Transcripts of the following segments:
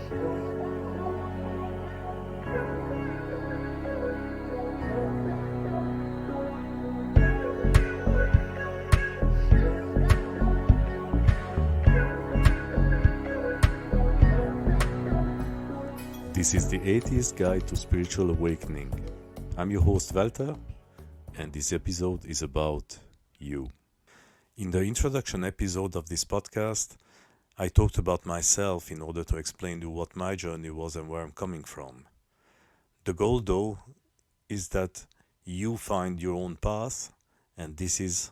This is the Atheist Guide to Spiritual Awakening. I'm your host Walter, and this episode is about you. In the introduction episode of this podcast, I talked about myself in order to explain to you what my journey was and where I'm coming from. The goal, though, is that you find your own path, and this is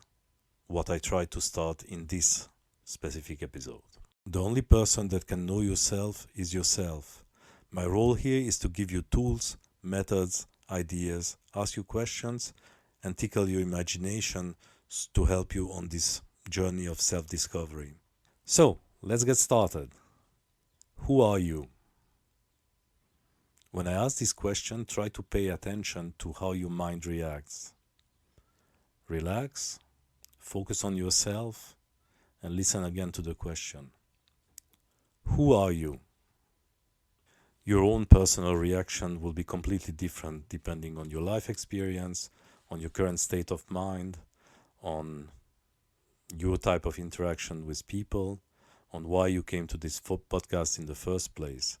what I try to start in this specific episode. The only person that can know yourself is yourself. My role here is to give you tools, methods, ideas, ask you questions, and tickle your imagination to help you on this journey of self-discovery. So, let's get started. Who are you? When I ask this question, try to pay attention to how your mind reacts. Relax, focus on yourself, and listen again to the question. Who are you? Your own personal reaction will be completely different depending on your life experience, on your current state of mind, on your type of interaction with people, on why you came to this podcast in the first place.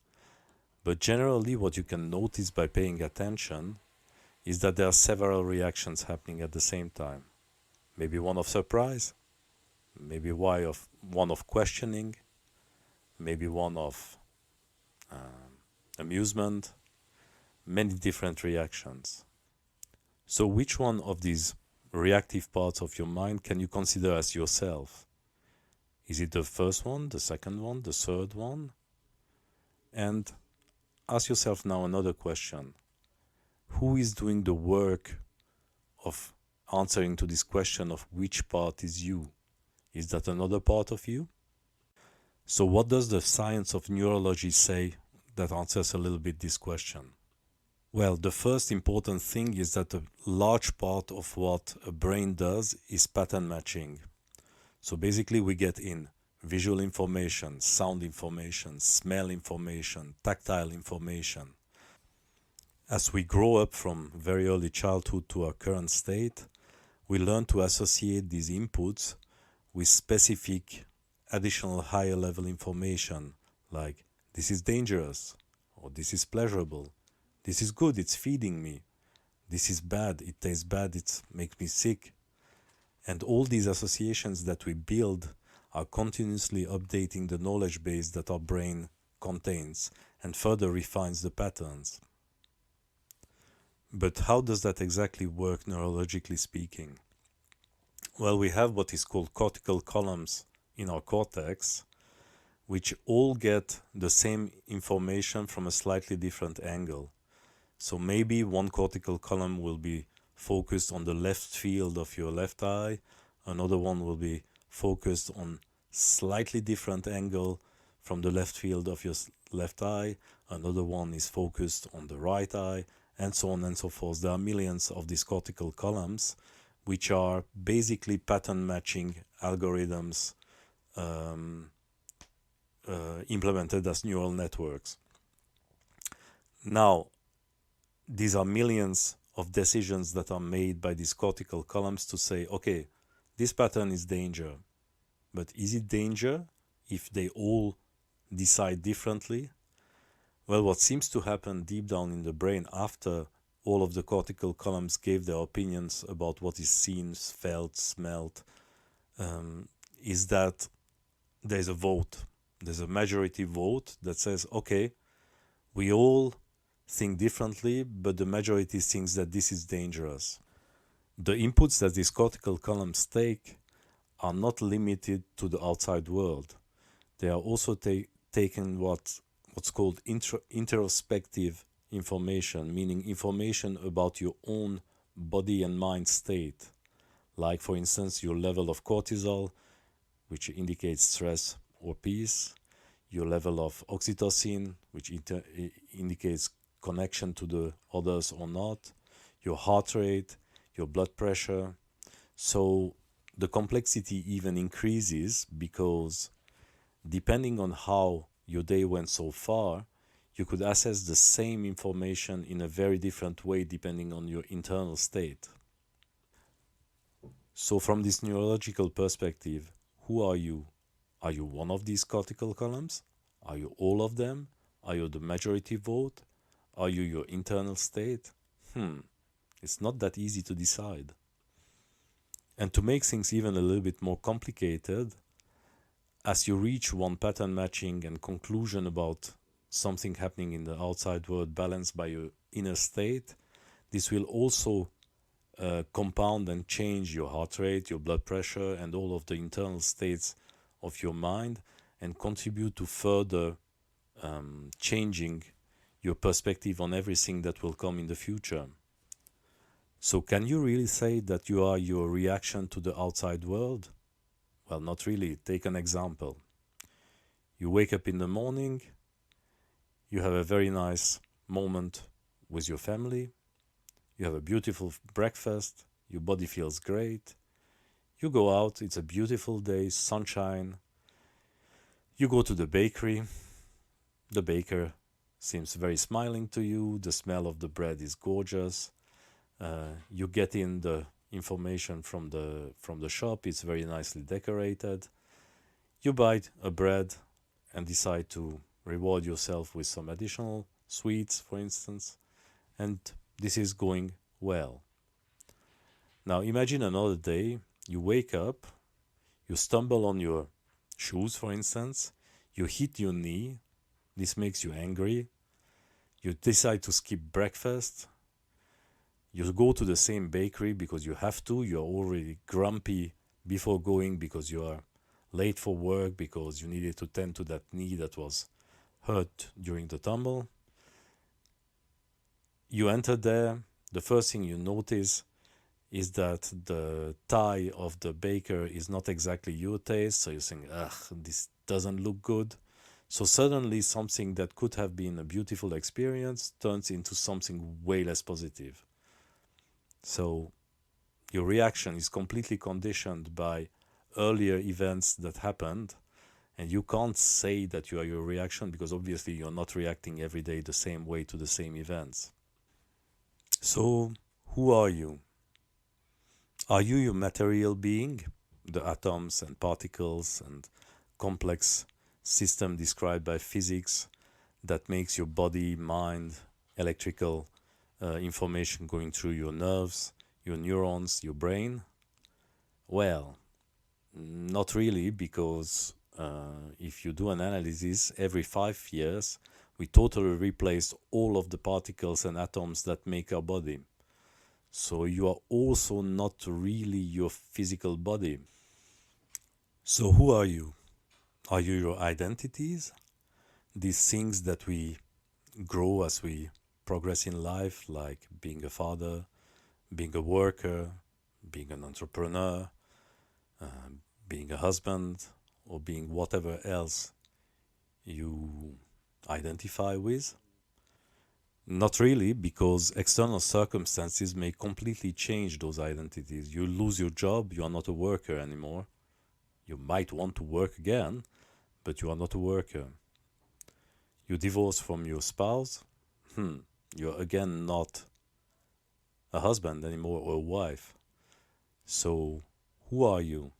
But generally, what you can notice by paying attention is that there are several reactions happening at the same time. Maybe one of surprise, maybe one of questioning, maybe one of amusement, many different reactions. So which one of these reactive parts of your mind can you consider as yourself? Is it the first one, the second one, the third one? And ask yourself now another question. Who is doing the work of answering to this question of which part is you? Is that another part of you? So what does the science of neurology say that answers a little bit this question? Well, the first important thing is that a large part of what a brain does is pattern matching. So basically we get in visual information, sound information, smell information, tactile information. As we grow up from very early childhood to our current state, we learn to associate these inputs with specific additional higher level information like this is dangerous, or this is pleasurable, this is good, it's feeding me, this is bad, it tastes bad, it makes me sick. And all these associations that we build are continuously updating the knowledge base that our brain contains and further refines the patterns. But how does that exactly work neurologically speaking? Well, we have what is called cortical columns in our cortex, which all get the same information from a slightly different angle. So maybe one cortical column will be focused on the left field of your left eye, another one will be focused on slightly different angle from the left field of your left eye, another one is focused on the right eye, and so on and so forth. There are millions of these cortical columns, which are basically pattern matching algorithms implemented as neural networks. Now, these are millions of decisions that are made by these cortical columns to say, okay, this pattern is danger. But is it danger if they all decide differently? Well, what seems to happen deep down in the brain after all of the cortical columns gave their opinions about what is seen, felt, smelled, is that there's a vote. There's a majority vote that says, okay, we all think differently, but the majority thinks that this is dangerous. The inputs that these cortical columns take are not limited to the outside world. They are also taken what's called introspective information, meaning information about your own body and mind state. Like, for instance, your level of cortisol, which indicates stress or peace, your level of oxytocin, which indicates connection to the others or not, your heart rate, your blood pressure. So the complexity even increases because depending on how your day went so far, you could assess the same information in a very different way depending on your internal state. So from this neurological perspective, who are you? Are you one of these cortical columns? Are you all of them? Are you the majority vote? Are you your internal state? It's not that easy to decide. And to make things even a little bit more complicated, as you reach one pattern matching and conclusion about something happening in the outside world balanced by your inner state, this will also compound and change your heart rate, your blood pressure, and all of the internal states of your mind, and contribute to further changing your perspective on everything that will come in the future. So can you really say that you are your reaction to the outside world? Well, not really. Take an example. You wake up in the morning, you have a very nice moment with your family, you have a beautiful breakfast, your body feels great, you go out, it's a beautiful day, sunshine, you go to the bakery, the baker seems very smiling to you, the smell of the bread is gorgeous, you get in the information from the shop, it's very nicely decorated, you buy a bread and decide to reward yourself with some additional sweets, for instance, and this is going well. Now imagine another day, you wake up, you stumble on your shoes, for instance, you hit your knee, this makes you angry, you decide to skip breakfast, you go to the same bakery because you have to, you're already grumpy before going because you are late for work because you needed to tend to that knee that was hurt during the tumble. You enter there, the first thing you notice is that the tie of the baker is not exactly your taste, so you think, this doesn't look good. So suddenly something that could have been a beautiful experience turns into something way less positive. So your reaction is completely conditioned by earlier events that happened, and you can't say that you are your reaction because obviously you're not reacting every day the same way to the same events. So who are you? Are you your material being, the atoms and particles and complex system described by physics that makes your body, mind, electrical information going through your nerves, your neurons, your brain? Well, not really, because if you do an analysis, every 5 years we totally replace all of the particles and atoms that make our body. So you are also not really your physical body. So who are you? Are you your identities? These things that we grow as we progress in life, like being a father, being a worker, being an entrepreneur, being a husband, or being whatever else you identify with? Not really, because external circumstances may completely change those identities. You lose your job, you are not a worker anymore. You might want to work again, but you are not a worker. You divorce from your spouse, you're again not a husband anymore or a wife. So, who are you?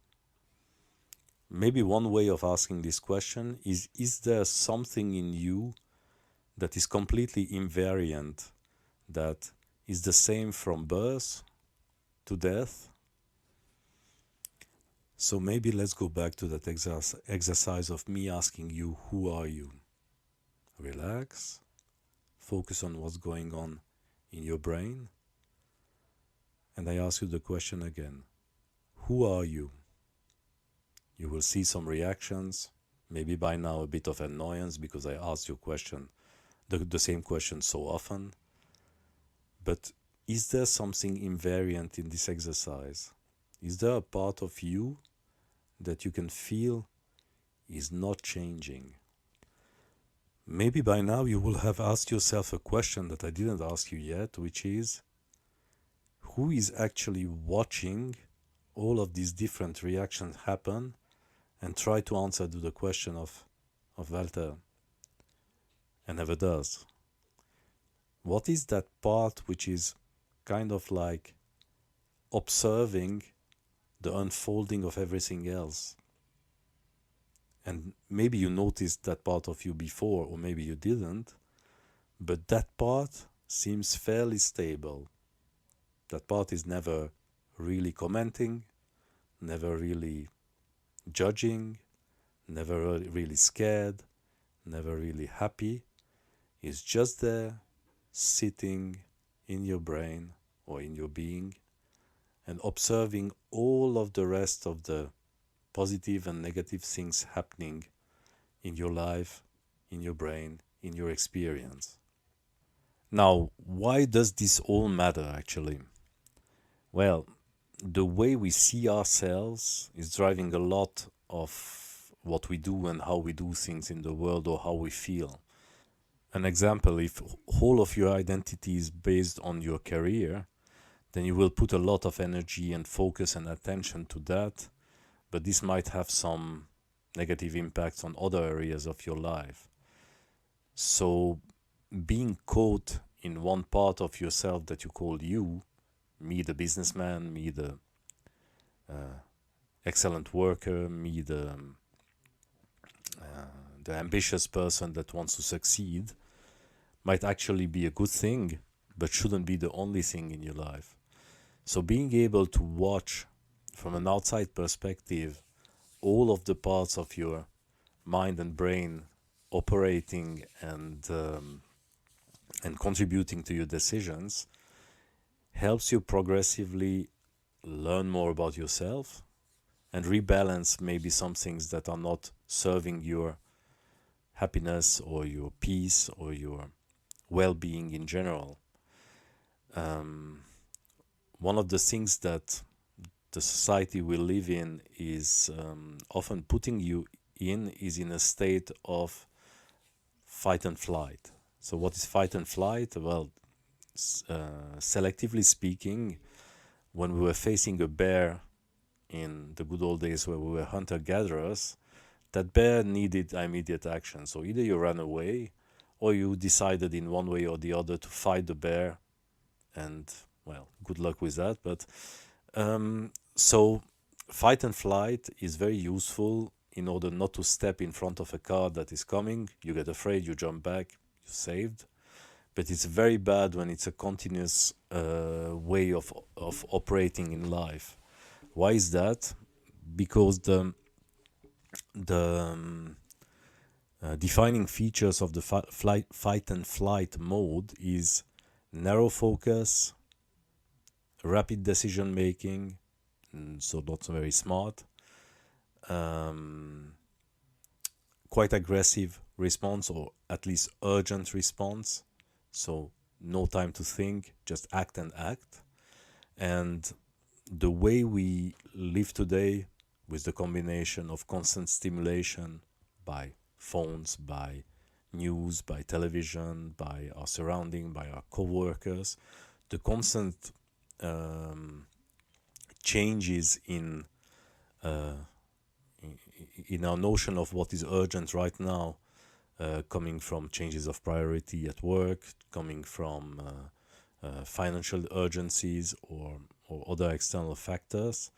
Maybe one way of asking this question is there something in you that is completely invariant, that is the same from birth to death? So maybe let's go back to that exercise of me asking you, who are you? Relax, focus on what's going on in your brain, and I ask you the question again, who are you? You will see some reactions, maybe by now a bit of annoyance because I asked you the same question so often. But is there something invariant in this exercise? Is there a part of you that you can feel is not changing? Maybe by now you will have asked yourself a question that I didn't ask you yet, which is, who is actually watching all of these different reactions happen and try to answer to the question of Walter, and never does. What is that part which is kind of like observing the unfolding of everything else? And maybe you noticed that part of you before, or maybe you didn't, but that part seems fairly stable. That part is never really commenting, never really judging, never really scared, never really happy. It's just there, sitting in your brain or in your being, and observing all of the rest of the positive and negative things happening in your life, in your brain, in your experience. Now, why does this all matter actually? Well, the way we see ourselves is driving a lot of what we do and how we do things in the world, or how we feel. An example, if whole of your identity is based on your career, then you will put a lot of energy and focus and attention to that, but this might have some negative impacts on other areas of your life. So being caught in one part of yourself that you call you, me the businessman, me the excellent worker, me the ambitious person that wants to succeed, might actually be a good thing, but shouldn't be the only thing in your life. So being able to watch from an outside perspective all of the parts of your mind and brain operating and contributing to your decisions helps you progressively learn more about yourself and rebalance maybe some things that are not serving your happiness or your peace or your well-being in general. One of the things that the society we live in is often putting you in is in a state of fight and flight. So what is fight and flight? Well, selectively speaking, when we were facing a bear in the good old days where we were hunter-gatherers, that bear needed immediate action. So either you ran away or you decided in one way or the other to fight the bear, and well, good luck with that. But so fight and flight is very useful in order not to step in front of a car that is coming. You get afraid, you jump back, you're saved. But it's very bad when it's a continuous way of operating in life. Why is that? Because the defining features of the fight and flight mode is narrow focus, rapid decision making, so not very smart, quite aggressive response, or at least urgent response, so no time to think, just act and act. And the way we live today, with the combination of constant stimulation by phones, by news, by television, by our surrounding, by our co-workers, the constant changes in our notion of what is urgent right now, coming from changes of priority at work, coming from financial urgencies or other external factors,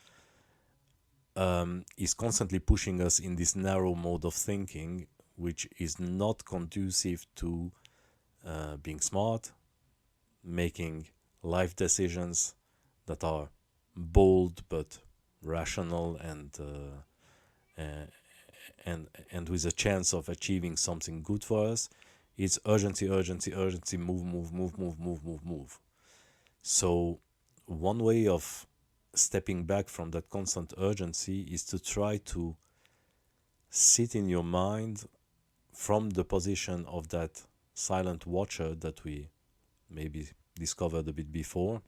is constantly pushing us in this narrow mode of thinking, which is not conducive to being smart, making life decisions that are bold but rational and with a chance of achieving something good for us. It's urgency, urgency, urgency, move, move, move, move, move, move, move. So one way of stepping back from that constant urgency is to try to sit in your mind from the position of that silent watcher that we maybe discovered a bit before,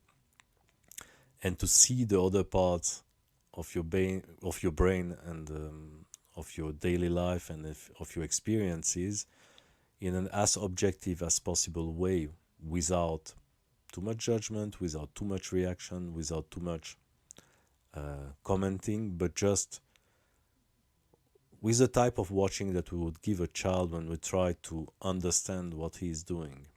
and to see the other parts of your brain and of your daily life and of your experiences in an as objective as possible way, without too much judgment, without too much reaction, without too much commenting, but just with the type of watching that we would give a child when we try to understand what he is doing.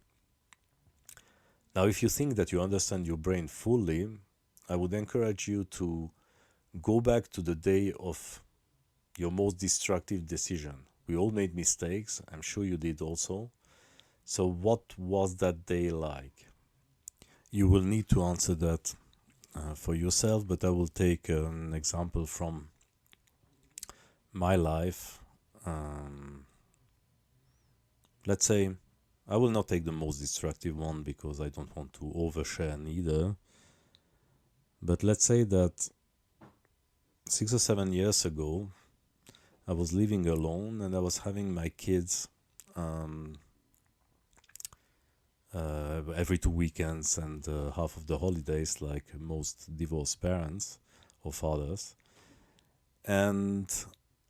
Now, if you think that you understand your brain fully, I would encourage you to go back to the day of your most destructive decision. We all made mistakes. I'm sure you did also. So what was that day like? You will need to answer that for yourself, but I will take an example from my life. Let's say I will not take the most destructive one because I don't want to overshare neither. But let's say that 6 or 7 years ago, I was living alone and I was having my kids every 2 weekends and half of the holidays, like most divorced parents or fathers. And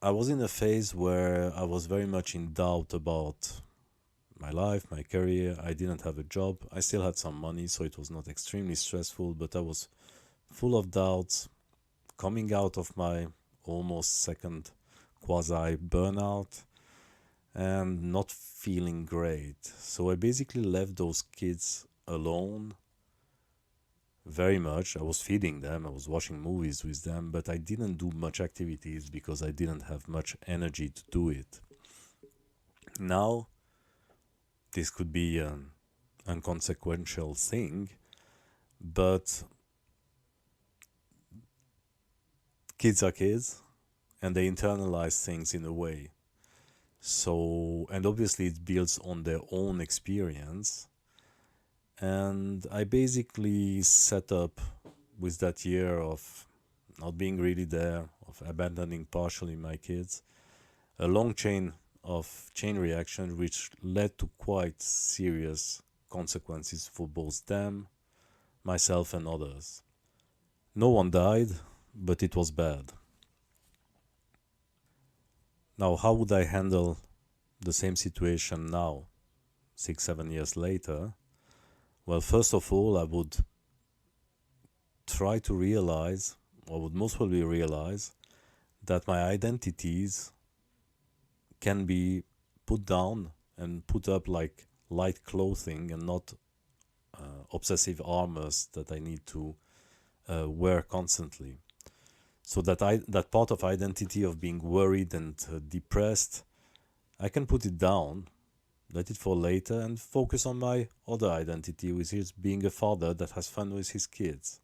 I was in a phase where I was very much in doubt about my life, my career. I didn't have a job. I still had some money, so it was not extremely stressful, but I was full of doubts, coming out of my almost second quasi burnout and not feeling great. So I basically left those kids alone very much. I was feeding them, I was watching movies with them, but I didn't do much activities because I didn't have much energy to do it. Now, this could be an inconsequential thing, but kids are kids and they internalize things in a way. So, and obviously it builds on their own experience. And I basically set up with that year of not being really there, of abandoning partially my kids, a long chain reaction which led to quite serious consequences for both them, myself and others. No one died, but it was bad. Now, how would I handle the same situation now, 6, 7 years later? Well, first of all, I would try to realize, or would most probably realize, that my identities can be put down and put up like light clothing and not obsessive armors that I need to wear constantly. So that part of identity of being worried and depressed, I can put it down, let it fall later, and focus on my other identity, which is being a father that has fun with his kids.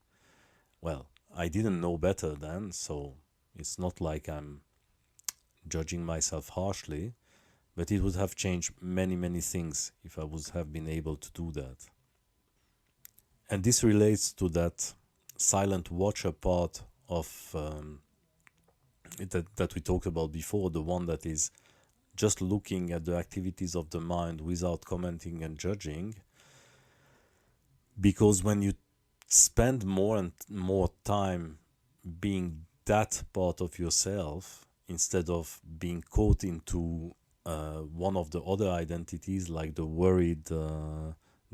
Well, I didn't know better then, so it's not like I'm judging myself harshly, but it would have changed many, many things if I would have been able to do that. And this relates to that silent watcher part of that we talked about before, the one that is just looking at the activities of the mind without commenting and judging. Because when you spend more and more time being that part of yourself, instead of being caught into one of the other identities, like the worried,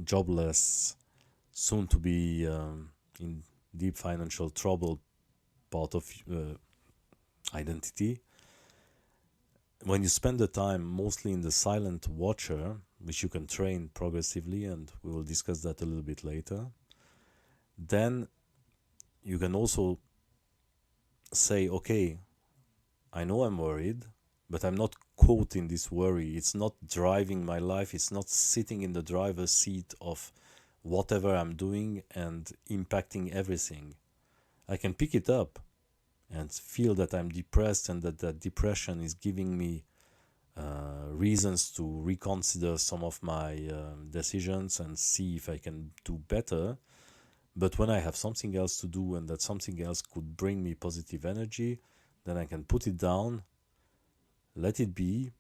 jobless, soon to be in deep financial trouble part of identity, when you spend the time mostly in the silent watcher, which you can train progressively, and we will discuss that a little bit later, then you can also say, okay, I know I'm worried, but I'm not caught in this worry. It's not driving my life. It's not sitting in the driver's seat of whatever I'm doing and impacting everything. I can pick it up and feel that I'm depressed and that depression is giving me reasons to reconsider some of my decisions and see if I can do better. But when I have something else to do and that something else could bring me positive energy, then I can put it down, let it be.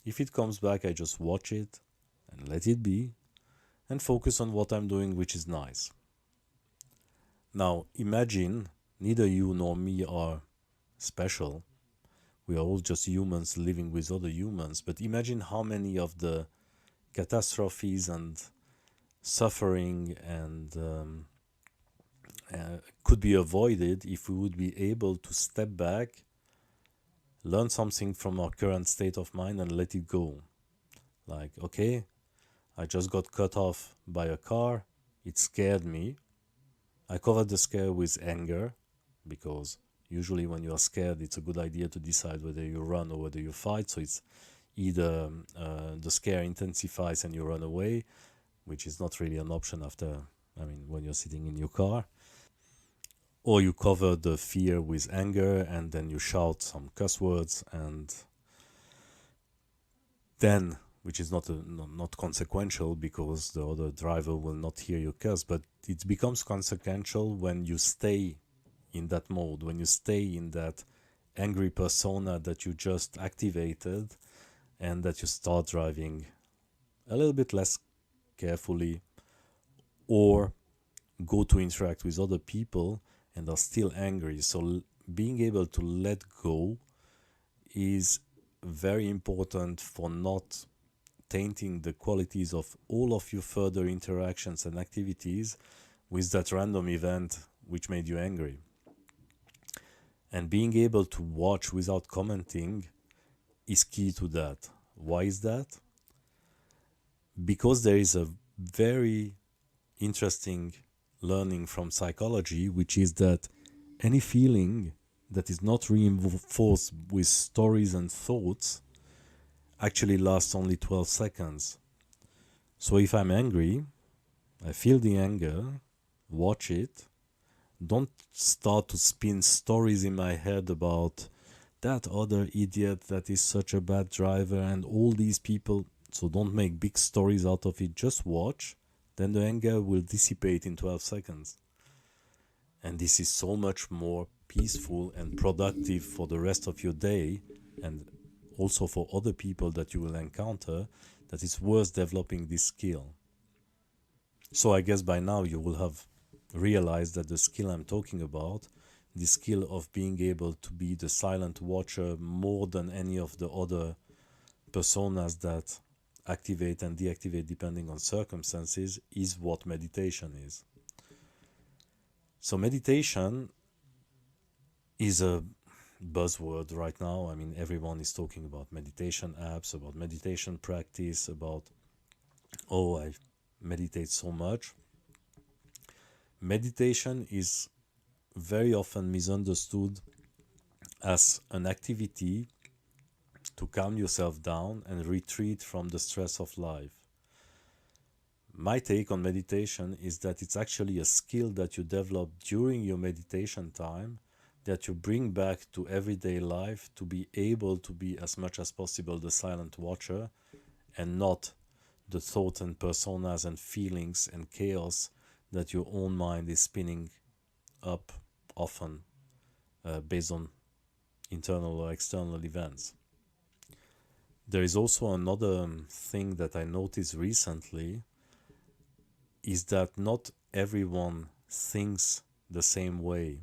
If it comes back, I just watch it and let it be and focus on what I'm doing, which is nice. Now, imagine neither you nor me are special. We are all just humans living with other humans. But imagine how many of the catastrophes and suffering and could be avoided if we would be able to step back, learn something from our current state of mind and let it go. Like, okay, I just got cut off by a car. It scared me. I covered the scare with anger, because usually when you are scared, it's a good idea to decide whether you run or whether you fight. So it's either the scare intensifies and you run away, which is not really an option when you're sitting in your car, or you cover the fear with anger and then you shout some cuss words, and then, which is not consequential because the other driver will not hear your curse, but it becomes consequential when you stay in that mode, when you stay in that angry persona that you just activated, and that you start driving a little bit less carefully, or go to interact with other people and are still angry. So being able to let go is very important for not tainting the qualities of all of your further interactions and activities with that random event which made you angry. And being able to watch without commenting is key to that. Why is that? Because there is a very interesting learning from psychology, which is that any feeling that is not reinforced with stories and thoughts actually lasts only 12 seconds. So if I'm angry, I feel the anger, watch it, don't start to spin stories in my head about that other idiot that is such a bad driver and all these people. So don't make big stories out of it, just watch, then the anger will dissipate in 12 seconds. And this is so much more peaceful and productive for the rest of your day, and also for other people that you will encounter, that it's worth developing this skill. So I guess by now you will have realized that the skill I'm talking about, the skill of being able to be the silent watcher more than any of the other personas that activate and deactivate depending on circumstances, is what meditation is. So meditation is a buzzword right now. I mean, everyone is talking about meditation apps, about meditation practice, about, oh, I meditate so much. Meditation is very often misunderstood as an activity to calm yourself down and retreat from the stress of life. My take on meditation is that it's actually a skill that you develop during your meditation time, that you bring back to everyday life to be able to be as much as possible the silent watcher, and not the thoughts and personas and feelings and chaos that your own mind is spinning up often based on internal or external events. There is also another thing that I noticed recently, is that not everyone thinks the same way.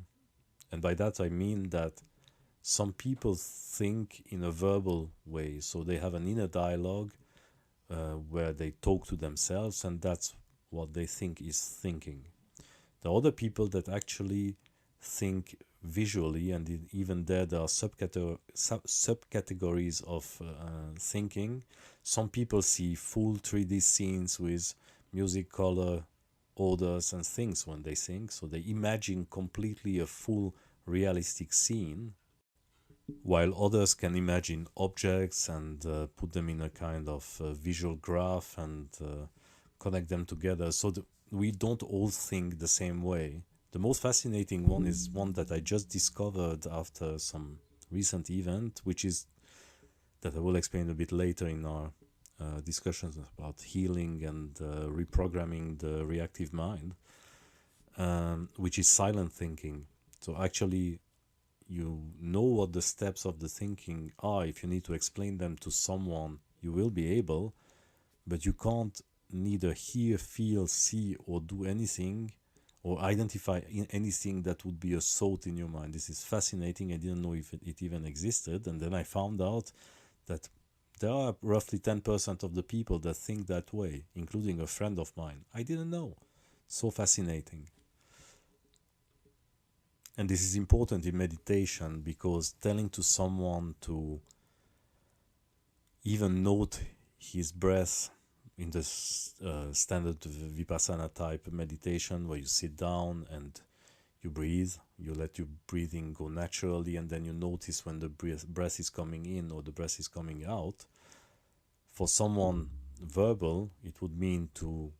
And by that I mean that some people think in a verbal way, so they have an inner dialogue where they talk to themselves, and that's what they think is thinking. There are other people that actually think visually, and even there are subcategories of thinking. Some people see full 3D scenes with music, color, odors and things when they think, so they imagine completely a full realistic scene, while others can imagine objects and put them in a kind of visual graph and connect them together. So we don't all think the same way. The most fascinating one is one that I just discovered after some recent event, which is that I will explain a bit later in our discussions about healing and reprogramming the reactive mind, which is silent thinking. So actually, you know what the steps of the thinking are. If you need to explain them to someone, you will be able, but you can't neither hear, feel, see, or do anything, or identify anything that would be a thought in your mind. This is fascinating. I didn't know if it even existed, and then I found out that there are roughly 10% of the people that think that way, including a friend of mine. I didn't know. So fascinating. And this is important in meditation because telling to someone to even note his breath in the standard Vipassana type meditation where you sit down and you breathe, you let your breathing go naturally, and then you notice when the breath is coming in or the breath is coming out. For someone verbal, it would mean to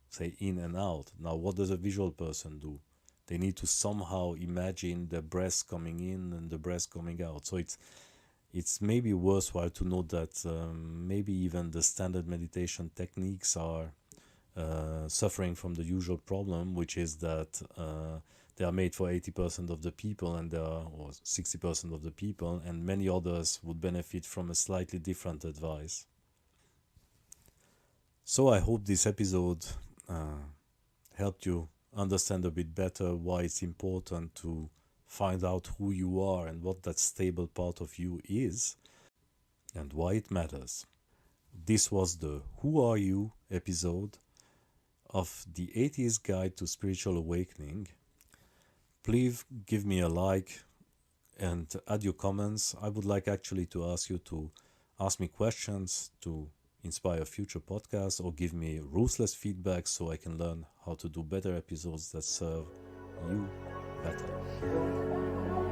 say in and out. Now, what does a visual person do? They need to somehow imagine the breath coming in and the breath coming out. So it's maybe worthwhile to note that maybe even the standard meditation techniques are suffering from the usual problem, which is that they are made for 80% of the people or 60% of the people, and many others would benefit from a slightly different advice. So I hope this episode helped you understand a bit better why it's important to find out who you are and what that stable part of you is and why it matters. This was the Who Are You episode of the Atheist Guide to Spiritual Awakening. Please give me a like and add your comments. I would like actually to ask you to ask me questions to inspire future podcasts or give me ruthless feedback so I can learn how to do better episodes that serve you better.